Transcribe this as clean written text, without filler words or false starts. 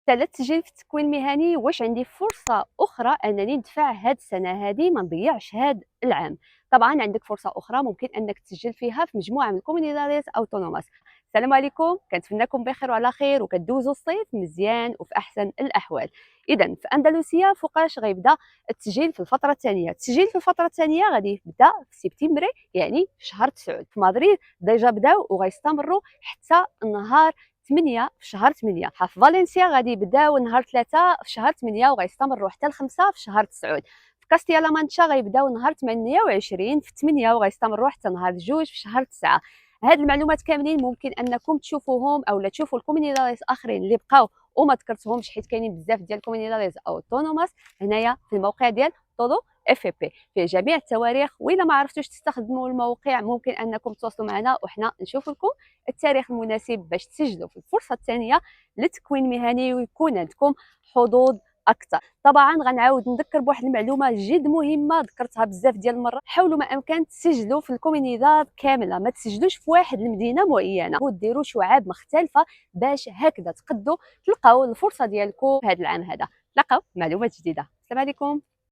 على التسجيل في التكوين المهني، واش عندي فرصة أخرى أنني ندفع هاد السنة هادي ما نضيعش هاد العام؟ طبعا عندك فرصة أخرى ممكن أنك تسجل فيها في مجموعة من الكوميونيداديز أوتونوماس. السلام عليكم، كنتمنىكم بخير وعلى خير وكدوزوا الصيف مزيان وفي أحسن الأحوال. إذا في أندلسيا فوقاش غيبدا التسجيل في الفترة الثانية؟ التسجيل في الفترة الثانية غادي يبدا في سبتمبر، يعني في شهر 9. في مدريد ديجا بداو وغيستمروا حتى نهار 8 في شهر 8. في فالنسيا غادي يبداو نهار 3 في شهر 8 وغيستمروا حتى ل5 في شهر 9. في كاستيا لا مانشا غيبداو نهار 28 في 8 وغيستمروا حتى نهار 2 في شهر 9. هاد المعلومات كاملين ممكن انكم تشوفوهم او تشوفوا الكوميونيداديز اخرين اللي بقاو وما ذكرتهمش، حيت كاينين بزاف ديال الكوميونيداديز اوتونوماس هنايا في الموقع ديال طودو اف بي فيه جميع التواريخ. والا ما عرفتوش تستخدموا الموقع ممكن انكم تواصلوا معنا وحنا نشوف لكم التاريخ المناسب باش تسجلوا في الفرصه الثانيه للتكوين المهني ويكون عندكم حظوظ اكثر. طبعا غنعاود نذكر بواحد المعلومه جد مهمه ذكرتها بزاف ديال المرات: حاولوا ما امكن تسجلوا في الكومينيداد كامله، ما تسجلوش في واحد المدينه معينه وديروا شعاب مختلفه باش هكذا تقدوا تلقاو الفرصه ديالكم هذا العام هذا. تلقاو معلومات جديده. السلام عليكم.